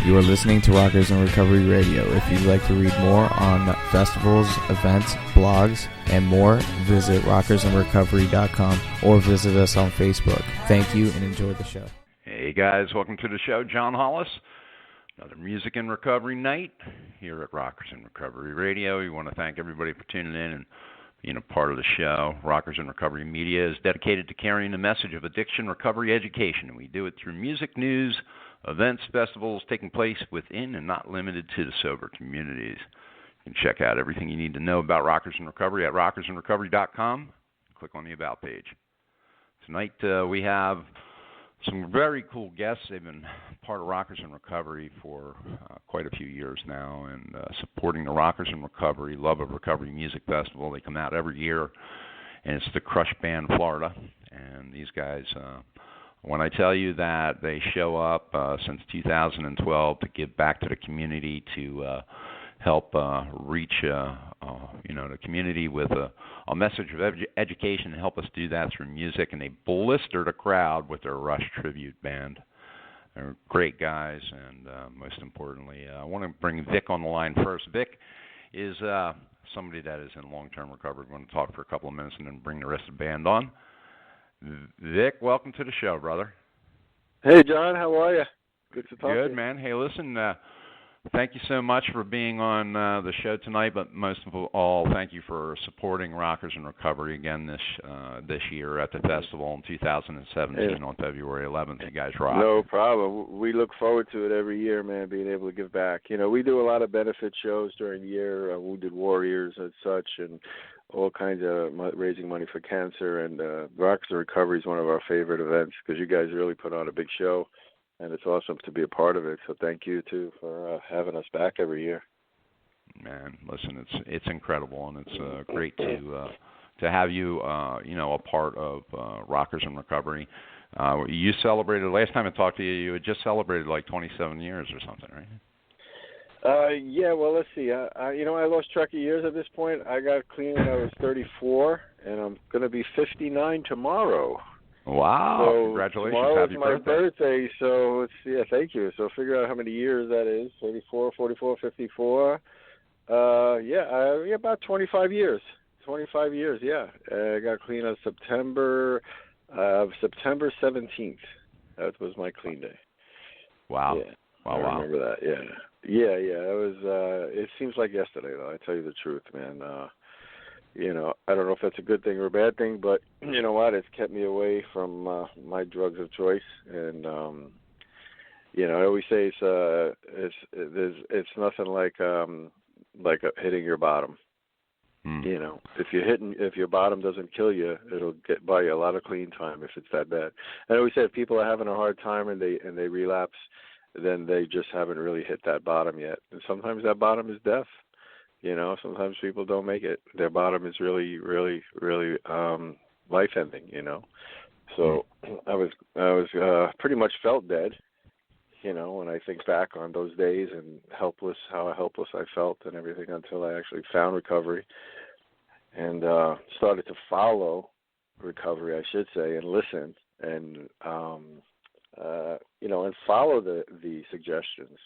You are listening to Rockers in Recovery Radio. If you'd like to read more on festivals, events, blogs, and more, visit rockersinrecovery.com or visit us on Facebook. Thank you and enjoy the show. Hey guys, welcome to the show. John Hollis. Another Music in Recovery night here at Rockers in Recovery Radio. We want to thank everybody for tuning in and being a part of the show. Rockers in Recovery Media is dedicated to carrying the message of addiction recovery education, and we do it through music, news, events, festivals taking place within and not limited to the sober communities. You can check out everything you need to know about Rockers in Recovery at rockersinrecovery.com. Click on the About page. Tonight we have some very cool guests. They've been part of Rockers in Recovery for quite a few years now and supporting the Rockers in Recovery Love of Recovery Music Festival. They come out every year, and it's the Crush Band Florida. And these guys, when I tell you that they show up since 2012 to give back to the community, to help reach the community with a message of education, and help us do that through music, and they blister the crowd with their Rush tribute band. They're great guys, and most importantly, I want to bring Vic on the line first. Vic is somebody that is in long-term recovery. We're going to talk for a couple of minutes and then bring the rest of the band on. Vic, welcome to the show, brother. Hey, John, how are you? Good to talk to you. Good, man. Hey, listen, thank you so much for being on the show tonight, but most of all, thank you for supporting Rockers in Recovery again this year at the festival in 2017 on February 11th. You guys rock. No problem. We look forward to it every year, man, being able to give back. You know, we do a lot of benefit shows during the year, Wounded Warriors and such, and all kinds of raising money for cancer. And Rockers in Recovery is one of our favorite events because you guys really put on a big show. And it's awesome to be a part of it. So thank you, too, for having us back every year. Man, listen, it's incredible, and it's great to have you, a part of Rockers in Recovery. You celebrated, last time I talked to you, you had just celebrated like 27 years or something, right? Yeah, well, let's see. I lost track of years at this point. I got clean when I was 34, and I'm going to be 59 tomorrow. Wow, so congratulations. Tomorrow's Happy my birthday, so thank you. So figure out how many years that is, 34, 44, 54. About 25 years. 25 years, yeah. I got clean on September 17th. That was my clean day. Wow. Yeah. Wow. I remember that, yeah. Yeah, it was, it seems like yesterday, though, I tell you the truth, man. I don't know if that's a good thing or a bad thing, but you know what? It's kept me away from my drugs of choice, and I always say it's nothing like hitting your bottom. You know, if your bottom doesn't kill you, it'll buy you a lot of clean time if it's that bad. And I always say if people are having a hard time and they relapse, then they just haven't really hit that bottom yet. And sometimes that bottom is death. You know, sometimes people don't make it. Their bottom is really, really, really life-ending. You know, so I was pretty much felt dead. You know, when I think back on those days and how helpless I felt and everything, until I actually found recovery and started to follow recovery, I should say, and listen and and follow the suggestions.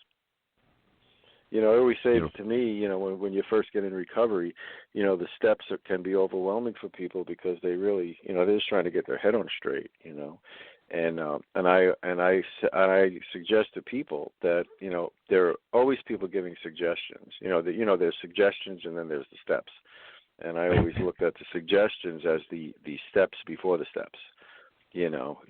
You know, I always say to me, when you first get in recovery, the steps can be overwhelming for people because they really, they're just trying to get their head on straight, and I suggest to people that, there are always people giving suggestions, there's suggestions and then there's the steps. And I always look at the suggestions as the steps before the steps.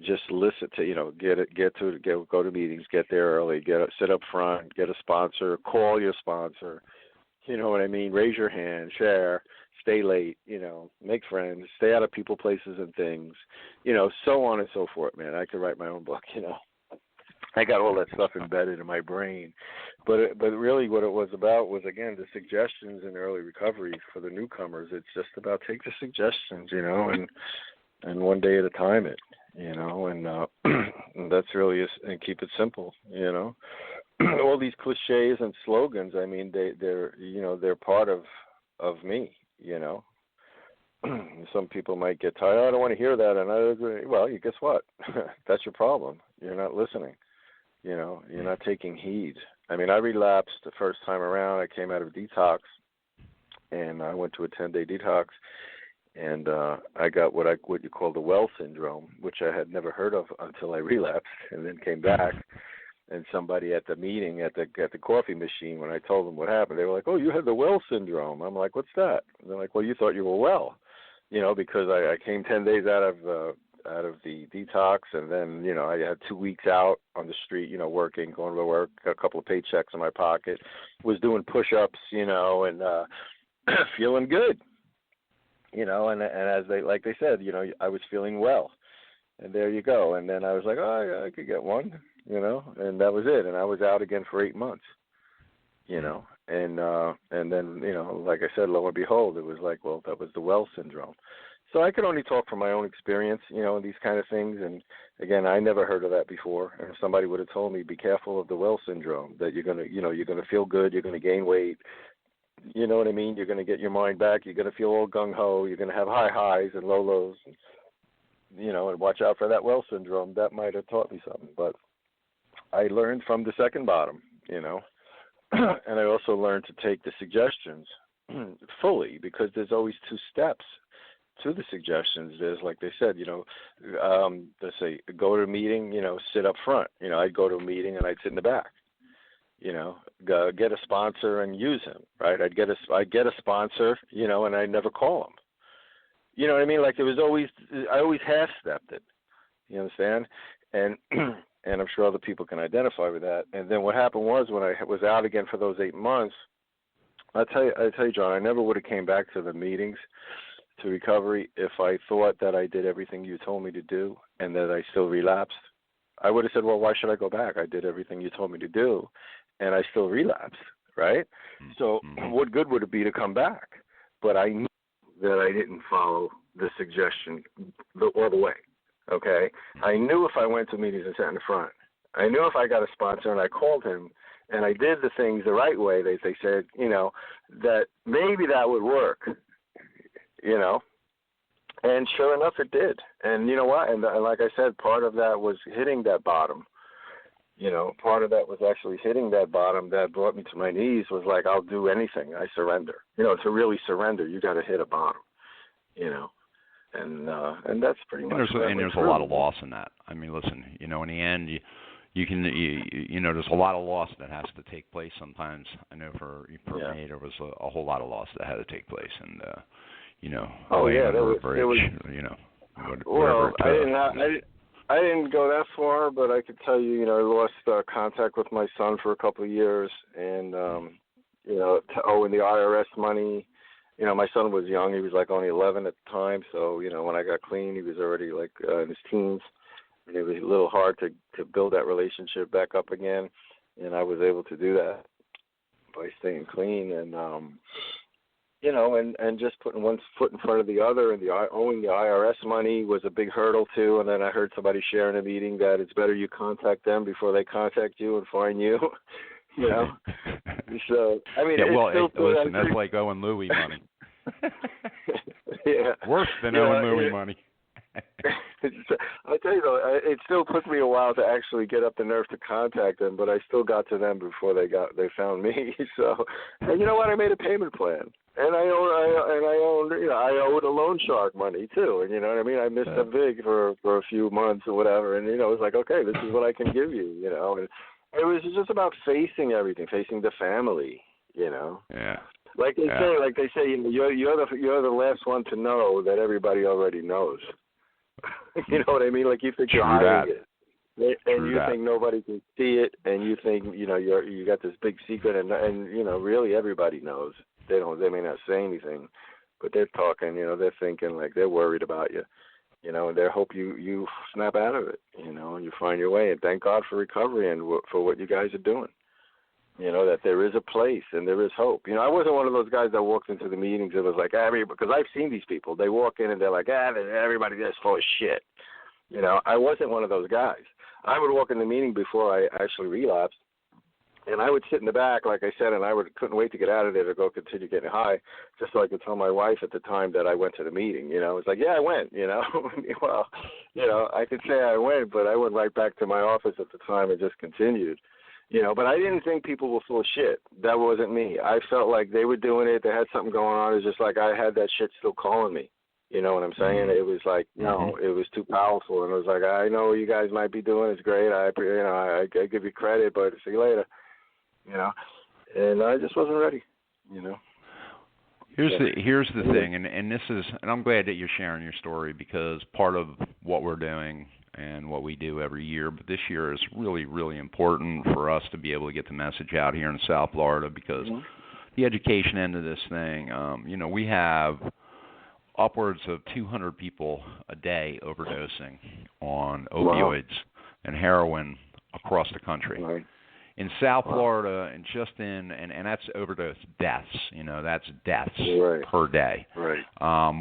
Just listen to, go to meetings, get there early, sit up front, get a sponsor, call your sponsor, you know what I mean? Raise your hand, share, stay late, make friends, stay out of people, places, and things, so on and so forth, man. I could write my own book, I got all that stuff embedded in my brain. But really what it was about was, again, the suggestions in early recovery for the newcomers. It's just about take the suggestions, and one day at a time and that's really and keep it simple, all these cliches and slogans, I mean, they're part of me, Some people might get tired. I don't want to hear that, and I agree. Well, guess what? That's your problem. You're not listening. You're not taking heed. I mean, I relapsed the first time around. I came out of detox, and I went to a 10-day detox, and I got what you call the well syndrome, which I had never heard of until I relapsed, and then came back. And somebody at the meeting at the coffee machine, when I told them what happened, they were like, "Oh, you had the well syndrome." I'm like, "What's that?" And they're like, "Well, you thought you were well, because I came 10 days out of the detox, and then I had 2 weeks out on the street, working, going to work, got a couple of paychecks in my pocket, was doing push-ups, and feeling good, and as they said, I was feeling well, and there you go. And then I was like, oh, yeah, I could get one, and that was it. And I was out again for 8 months, and then like I said, lo and behold, it was like, well, that was the well syndrome. So I could only talk from my own experience, in these kind of things. And again, I never heard of that before. And if somebody would have told me, be careful of the well syndrome, that you're gonna, you're gonna feel good, you're gonna gain weight, you know what I mean? You're gonna get your mind back, you're gonna feel all gung ho, you're gonna have high highs and low lows, and watch out for that well syndrome. That might have taught me something. But I learned from the second bottom, and I also learned to take the suggestions fully, because there's always 2 steps to the suggestions. There's, like they said, let's say go to a meeting, sit up front. I'd go to a meeting and I'd sit in the back. Go get a sponsor and use him, right? I'd get a sponsor, and I'd never call him. You know what I mean? Like I always half-stepped it. You understand? And and I'm sure other people can identify with that. And then what happened was, when I was out again for those 8 months, I tell you, John, I never would have came back to the meetings to recovery if I thought that I did everything you told me to do and that I still relapsed. I would have said, well, why should I go back? I did everything you told me to do, and I still relapsed, right? So what good would it be to come back? But I knew that I didn't follow the suggestion all the way, okay? I knew if I went to meetings and sat in the front. I knew if I got a sponsor and I called him and I did the things the right way, they said, that maybe that would work. And sure enough, it did. And you know what? And like I said, part of that was hitting that bottom. Part of that was actually hitting that bottom that brought me to my knees. Was like, I'll do anything. I surrender. To really surrender, you got to hit a bottom. And that's pretty much. And there's a lot of loss in that. I mean, listen, in the end, you can there's a lot of loss that has to take place sometimes. I know for me, there was a whole lot of loss that had to take place, and there was. Well, I didn't go that far, but I could tell you, I lost contact with my son for a couple of years, and owing the IRS money. My son was young; he was like only 11 at the time. So when I got clean, he was already like in his teens, and it was a little hard to build that relationship back up again. And I was able to do that by staying clean and. And just putting one foot in front of the other, and owing the IRS money was a big hurdle too. And then I heard somebody share in a meeting that it's better you contact them before they contact you and fine you. So I mean, listen, that's like owing Louis money. Yeah, worse than owing Louis money. I tell you though, it still took me a while to actually get up the nerve to contact them, but I still got to them before they found me. So, and you know what? I made a payment plan, and I owed a loan shark money too. And you know what I mean? I missed a Vic for a few months or whatever, and it was like, okay, this is what I can give you. And it was just about facing everything, facing the family. Yeah. Like they say, you're the last one to know that everybody already knows. You know what I mean? Like you think you're hiding it, and you think nobody can see it, and you think you got this big secret, and really everybody knows. They may not say anything, but they're talking. They're thinking, like they're worried about you. And they hope you snap out of it. And you find your way. And thank God for recovery and for what you guys are doing. That there is a place and there is hope. I wasn't one of those guys that walked into the meetings and was like, because I've seen these people. They walk in and they're like, everybody that's full of shit. I wasn't one of those guys. I would walk in the meeting before I actually relapsed, and I would sit in the back, like I said, and couldn't wait to get out of there to go continue getting high, just so I could tell my wife at the time that I went to the meeting. It's like, yeah, I went. Well, I could say I went, but I went right back to my office at the time and just continued. But I didn't think people were full of shit. That wasn't me. I felt like they were doing it. They had something going on. It was just like I had that shit still calling me. You know what I'm saying? It was like, no, it was too powerful. And it was like, I know what you guys might be doing. It's great. I give you credit, but see you later. And I just wasn't ready. Here's the thing, and this is, and I'm glad that you're sharing your story, because part of what we're doing and what we do every year, but this year is really, really important for us to be able to get the message out here in South Florida, because the education end of this thing, we have upwards of 200 people a day overdosing on opioids and heroin across the country. Right. In South Florida, and and that's overdose deaths. That's deaths per day. Right.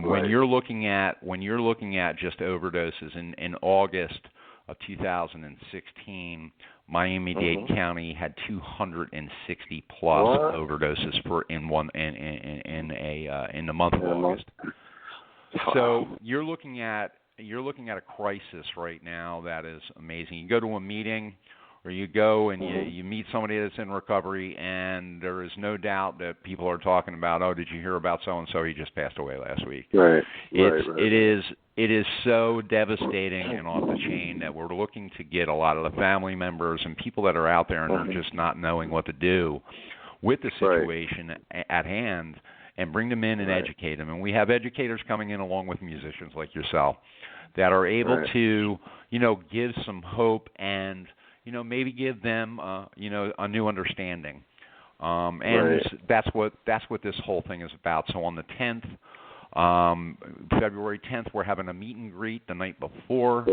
When you're looking at just overdoses in August of 2016, Miami-Dade County had 260 plus overdoses in the month of August. So you're looking at a crisis right now that is amazing. You go to a meeting, or you go and you meet somebody that's in recovery, and there is no doubt that people are talking about, oh, did you hear about so-and-so? He just passed away last week. Right. It is so devastating and off the chain that we're looking to get a lot of the family members and people that are out there and are just not knowing what to do with the situation at hand, and bring them in and educate them. And we have educators coming in along with musicians like yourself that are able to, give some hope and maybe give them, a new understanding. That's what this whole thing is about. So on the 10th, February 10th, we're having a meet and greet the night before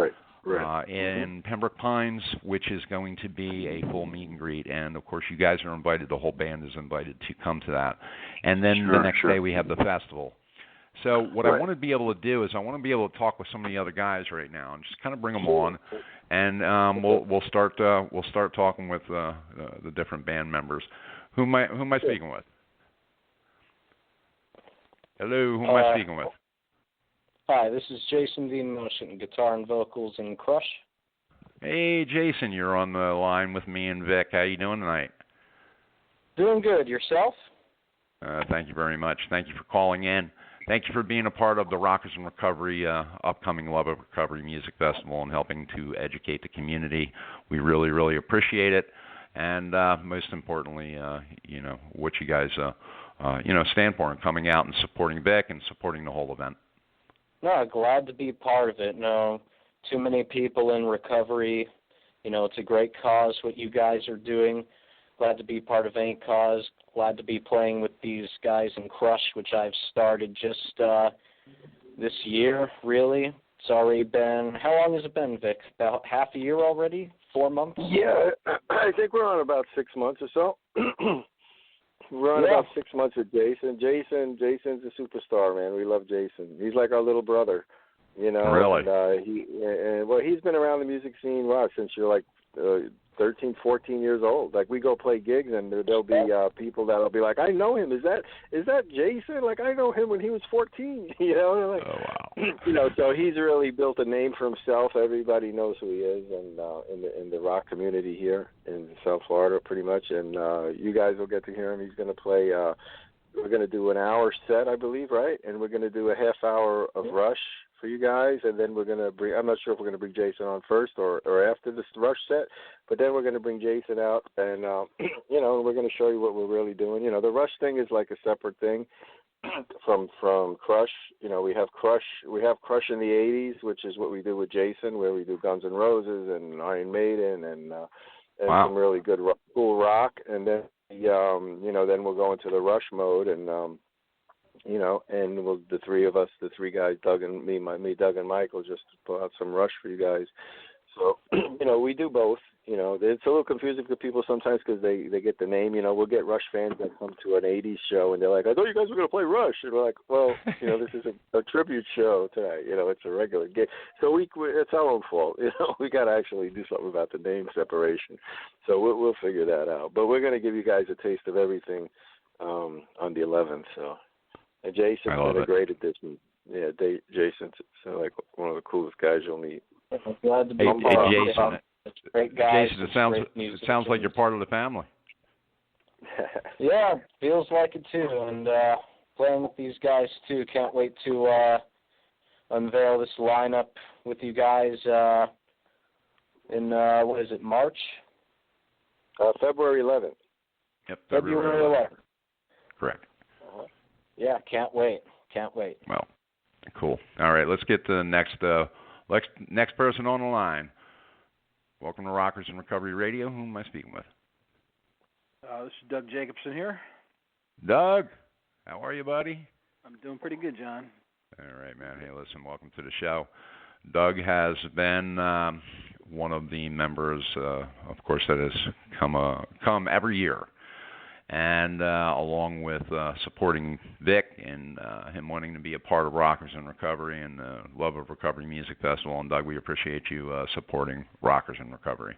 in Pembroke Pines, which is going to be a full meet and greet. And, of course, you guys are invited. The whole band is invited to come to that. And then the next day we have the festival. So what I want to be able to do is I want to be able to talk with some of the other guys right now and just kind of bring them on, and we'll start talking with the different band members. Who am I speaking with? Hello, who am I speaking with? Hi, this is Jason V. Motion, guitar and vocals in Crush. Hey, Jason, you're on the line with me and Vic. How you doing tonight? Doing good. Yourself? Thank you very much. Thank you for calling in. Thank you for being a part of the Rockers in Recovery upcoming Love of Recovery Music Festival and helping to educate the community. We really, really appreciate it. And most importantly, what you guys, stand for and coming out and supporting Vic and supporting the whole event. No, glad to be part of it. No, too many people in recovery. It's a great cause what you guys are doing. Glad to be part of any cause. Glad to be playing with these guys in Crush, which I've started just this year, really. It's already been, how long has it been, Vic? About half a year already? 4 months? Yeah, I think we're on about 6 months or so. We're on about 6 months with Jason. Jason's a superstar, man. We love Jason. He's like our little brother, Really? And, he's been around the music scene, since you're like 13, 14 years old. Like, we go play gigs, and there'll be people that'll be like, I know him. Is that Jason? Like, I know him when he was 14. Oh, wow. So he's really built a name for himself. Everybody knows who he is, and in the rock community here in South Florida, pretty much. And you guys will get to hear him. He's going to play. We're going to do an hour set, I believe, right? And we're going to do a half hour of Rush for you guys, and then we're going to bring, I'm not sure if we're going to bring Jason on first or after this Rush set, but then we're going to bring Jason out, and, we're going to show you what we're really doing. The Rush thing is like a separate thing from Crush. We have Crush in the 80s, which is what we do with Jason, where we do Guns N' Roses and Iron Maiden and some really good cool rock, and then, then we'll go into the Rush mode, and, and the three guys, Doug and me, Doug and Michael, just pull out some Rush for you guys. So, we do both. It's a little confusing for people sometimes because they get the name. We'll get Rush fans that come to an 80s show, and they're like, I thought you guys were going to play Rush. And we're like, well, this is a tribute show tonight. It's a regular gig. So it's our own fault. We got to actually do something about the name separation. So we'll figure that out. But we're going to give you guys a taste of everything on the 11th. So. And Jason's been a great addition. Yeah, Jason's like one of the coolest guys you'll meet. Glad to be Jason, Great guys. Jason, it sounds like you're part of the family. Yeah, feels like it too. And playing with these guys too. Can't wait to unveil this lineup with you guys in what is it, March? February 11th. Yep, February 11th. Correct. Yeah, can't wait. Well, cool. All right, let's get to the next person on the line. Welcome to Rockers in Recovery Radio. Who am I speaking with? This is Doug Jacobson here. Doug, how are you, buddy? I'm doing pretty good, John. All right, man. Hey, listen, welcome to the show. Doug has been one of the members, of course, that has come every year. And along with supporting Vic and him wanting to be a part of Rockers in Recovery and the Love of Recovery Music Festival. And, Doug, we appreciate you supporting Rockers in Recovery.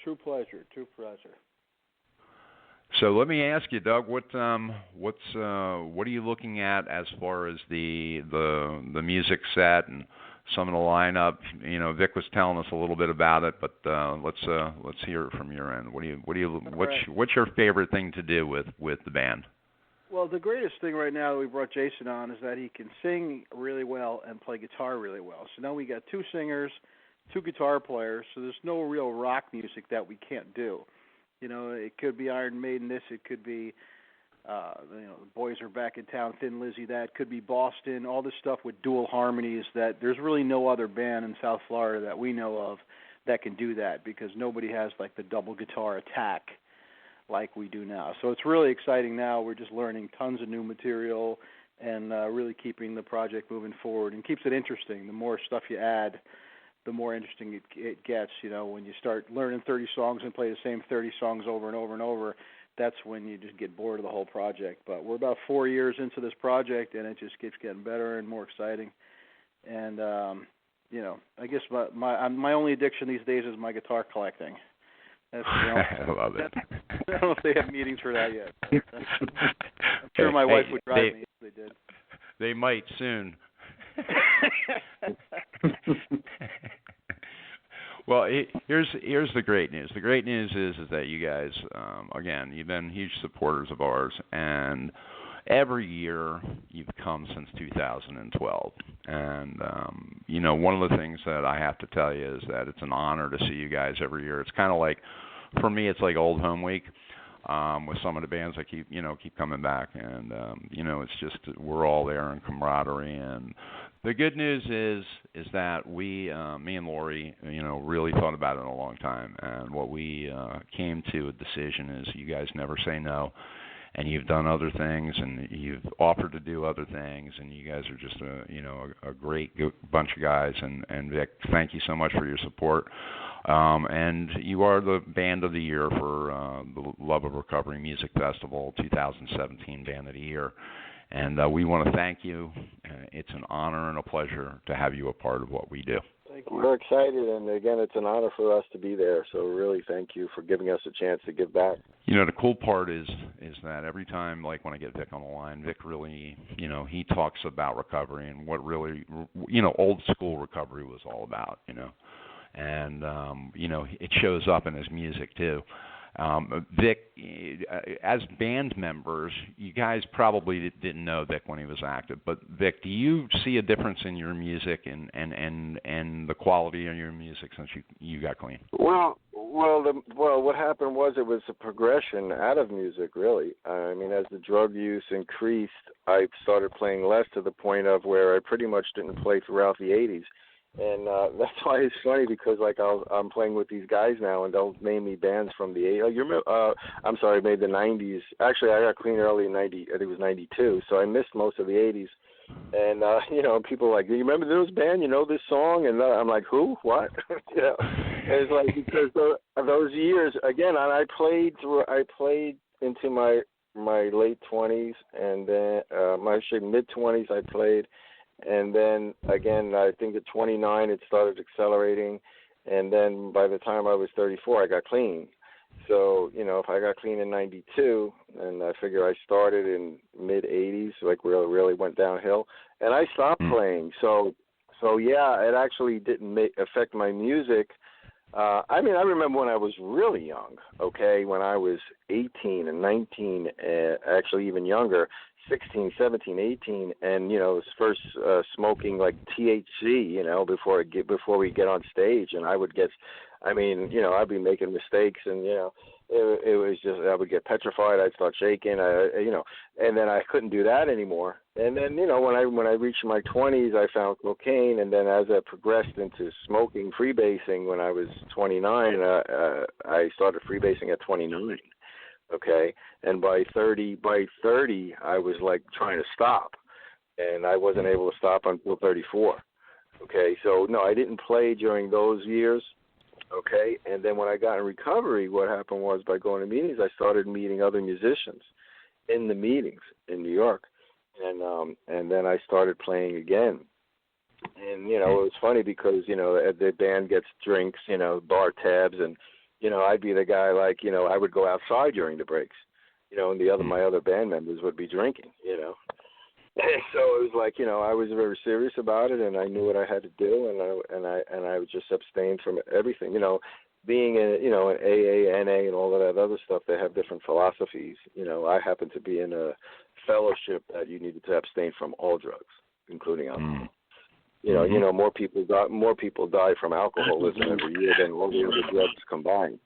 True pleasure. So let me ask you, Doug, what are you looking at as far as the music set and some of the lineup? You know, Vic was telling us a little bit about it, but let's hear it from your end. What's your favorite thing to do with the band? Well, the greatest thing right now that we brought Jason on is that he can sing really well and play guitar really well. So now we got 2 singers, 2 guitar players. So there's no real rock music that we can't do. You know, it could be Iron Maiden this, it could be, the Boys Are Back in Town, Thin Lizzy that, could be Boston, all this stuff with dual harmonies that there's really no other band in South Florida that we know of that can do that because nobody has like the double guitar attack like we do now. So it's really exciting now. We're just learning tons of new material and really keeping the project moving forward and keeps it interesting. The more stuff you add, the more interesting it gets. You know, when you start learning 30 songs and play the same 30 songs over and over and over, that's when you just get bored of the whole project. But we're about 4 years into this project, and it just keeps getting better and more exciting. And, I guess my only addiction these days is my guitar collecting. That's, I love it. I don't know if they have meetings for that yet. I'm sure my wife would drive me if they did. They might soon. Well, here's the great news. The great news is that you guys, again, you've been huge supporters of ours, and every year you've come since 2012. And, one of the things that I have to tell you is that it's an honor to see you guys every year. It's kind of like, for me, it's like Old Home Week. With some of the bands that keep coming back, and it's just we're all there in camaraderie. And the good news is that we, me and Lori, really thought about it in a long time, and what we came to a decision is you guys never say no, and you've done other things, and you've offered to do other things, and you guys are just a great bunch of guys. And Vic, thank you so much for your support. And you are the Band of the Year for the Love of Recovery Music Festival 2017 Band of the Year. And we want to thank you. It's an honor and a pleasure to have you a part of what we do. Thank you. We're excited, and again, it's an honor for us to be there. So really thank you for giving us a chance to give back. The cool part is that every time, like when I get Vic on the line, Vic really, he talks about recovery and what really, old school recovery was all about, And, it shows up in his music, too. Vic, as band members, you guys probably didn't know Vic when he was active, but Vic, do you see a difference in your music and the quality of your music since you got clean? Well, what happened was it was a progression out of music, really. I mean, as the drug use increased, I started playing less to the point of where I pretty much didn't play throughout the 80s. And that's why it's funny because I'm playing with these guys now, and they'll name me bands from the 80s. Maybe the 90s. Actually, I got clean early in 90. I think it was 92. So I missed most of the 80s. And people are like, do you remember this band? You know this song? And I'm like, who? What? And it's like because those years again. And I played into my late 20s, and then my mid 20s I played. And then, again, I think at 29 it started accelerating. And then by the time I was 34, I got clean. So, if I got clean in 92, and I figure I started in mid-80s, like really went downhill, and I stopped playing. So yeah, it actually didn't affect my music I mean, I remember when I was really young, okay, when I was 18 and 19, actually even younger, 16, 17, 18, and, you know, was first smoking like THC, you know, before we get on stage, and I would get, I mean, you know, I'd be making mistakes, and, you know, it was just, I would get petrified, I'd start shaking, you know, and then I couldn't do that anymore. And then, you know, when I reached my 20s, I found cocaine, and then as I progressed into smoking, freebasing when I was 29, I started freebasing at 29. Okay, and by 30, I was like trying to stop, and I wasn't able to stop until 34. Okay, so no, I didn't play during those years. Okay, and then when I got in recovery, what happened was by going to meetings, I started meeting other musicians in the meetings in New York, and then I started playing again. And you know, it was funny because you know the band gets drinks, you know, bar tabs, and you know, I'd be the guy like, you know, I would go outside during the breaks, you know, and my other band members would be drinking, you know. And so it was like, you know, I was very serious about it, and I knew what I had to do, and I would just abstain from everything, you know. Being in, you know, an AA, NA, and all of that other stuff, they have different philosophies. You know, I happen to be in a fellowship that you needed to abstain from all drugs, including alcohol. You know, more people die from alcoholism every year than all the other drugs combined.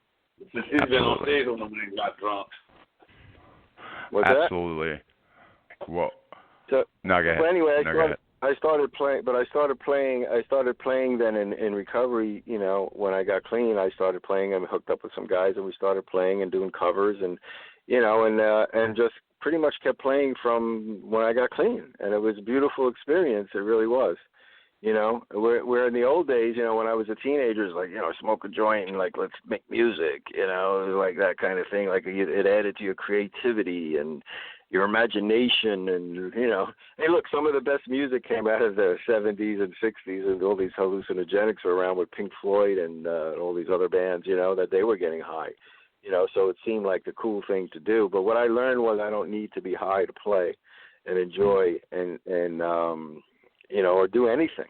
Absolutely. Got drunk. What's Absolutely. that? Well, so, no, go ahead. Well, anyway, go I started playing then in recovery. You know, when I got clean, I started playing. I hooked up with some guys, and we started playing and doing covers, and you know, and just pretty much kept playing from when I got clean, and it was a beautiful experience. It really was. You know, where in the old days, you know, when I was a teenager, it's like, you know, smoke a joint and like, let's make music, you know, like that kind of thing. Like it added to your creativity and your imagination, and you know, hey, look, some of the best music came out of the 70s and 60s, and all these hallucinogenics were around with Pink Floyd and all these other bands, you know, that they were getting high, you know, so it seemed like the cool thing to do. But what I learned was I don't need to be high to play and enjoy and you know, or do anything.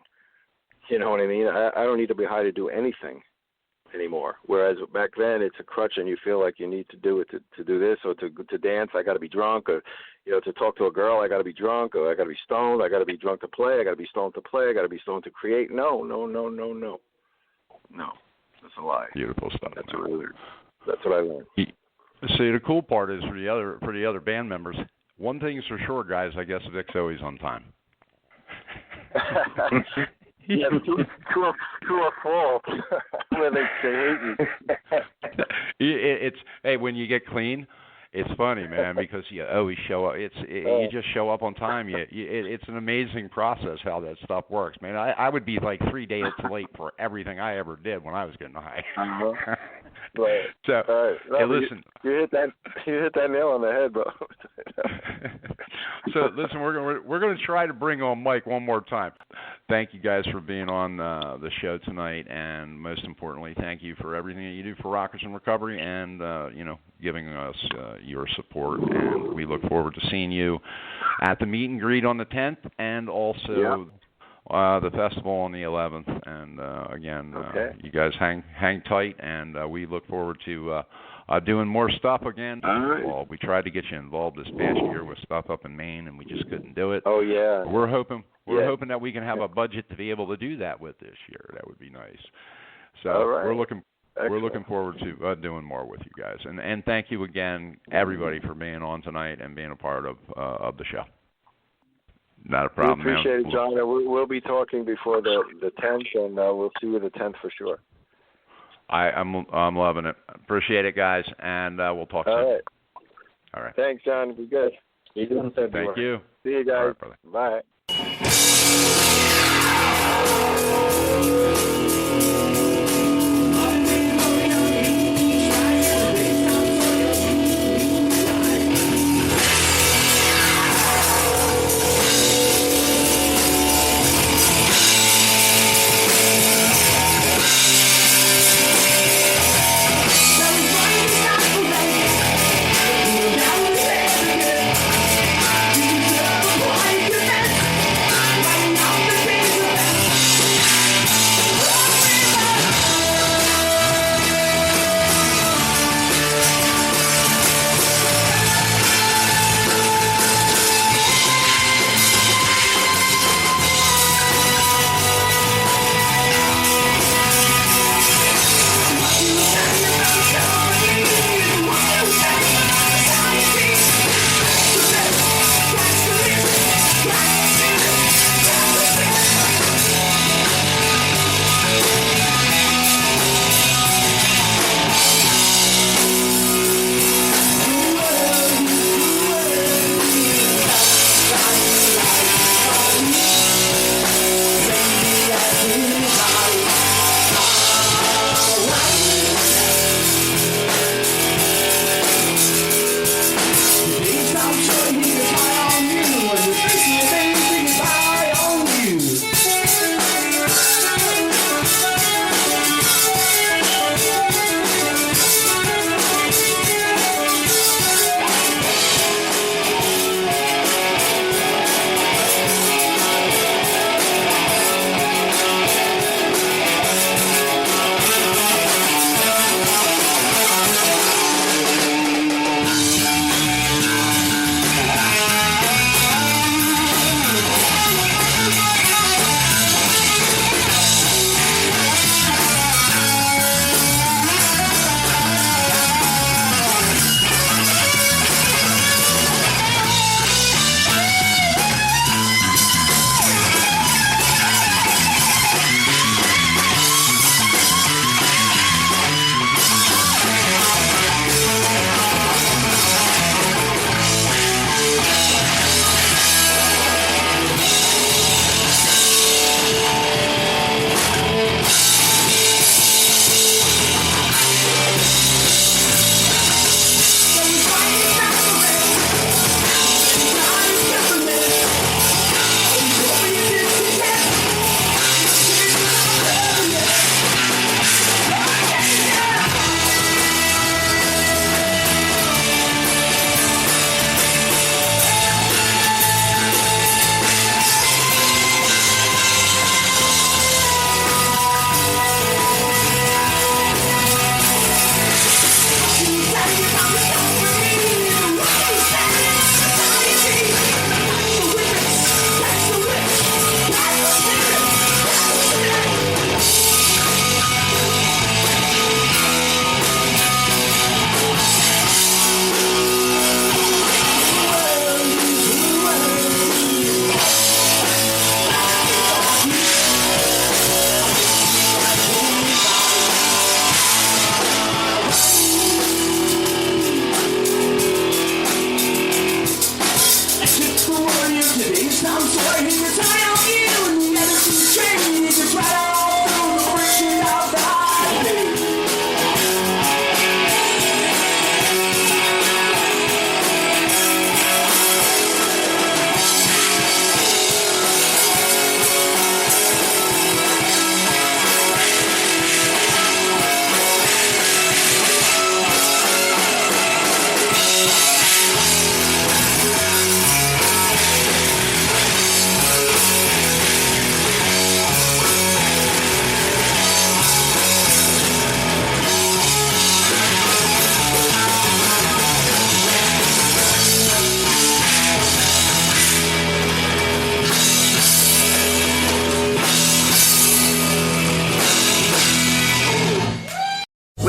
You know what I mean? I don't need to be high to do anything anymore. Whereas back then, it's a crutch, and you feel like you need to do it to do this, or to dance. I got to be drunk, or you know, to talk to a girl, I got to be drunk, or I got to be stoned. I got to be drunk to play. I got to be stoned to play. I got to be stoned to create. No. That's a lie. Beautiful stuff. That's what I learned. See, the cool part is for the other band members. One thing's for sure, guys. I guess Vic's always on time. Yeah, to a fault. Where they hate you. It's hey, when you get clean, it's funny, man, because you always show up. You just show up on time. It's an amazing process how that stuff works, man. I would be like 3 days late for everything I ever did when I was getting high. Right. So, no, hey, listen. You hit that nail on the head, bro. So, listen, we're going to try to bring on Mike one more time. Thank you guys for being on the show tonight, and most importantly, thank you for everything that you do for Rockers in Recovery, and you know, giving us your support. And we look forward to seeing you at the meet and greet on the 10th, and also the festival on the 11th. And again, you guys hang tight, and we look forward to doing more stuff again. All right. Well, we tried to get you involved this past year with stuff up in Maine, and we just couldn't do it. Oh yeah. We're hoping that we can have a budget to be able to do that with this year. That would be nice. So we're looking forward to doing more with you guys. And thank you again, everybody, for being on tonight and being a part of the show. Not a problem. We appreciate it, John. We'll be talking before the 10th, and we'll see you the 10th for sure. I'm loving it. Appreciate it, guys, and we'll talk soon. All right. All right. Thanks, John. Be good. You doing February. Thank you. See you guys. All right, brother. Bye.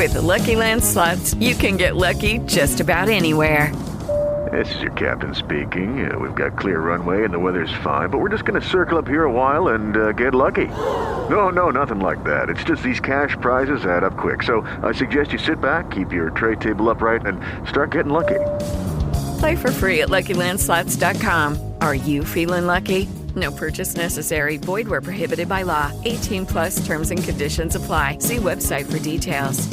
With the Lucky Land Slots, you can get lucky just about anywhere. This is your captain speaking. We've got clear runway and the weather's fine, but we're just going to circle up here a while and get lucky. No, nothing like that. It's just these cash prizes add up quick. So I suggest you sit back, keep your tray table upright, and start getting lucky. Play for free at LuckyLandSlots.com. Are you feeling lucky? No purchase necessary. Void where prohibited by law. 18+ terms and conditions apply. See website for details.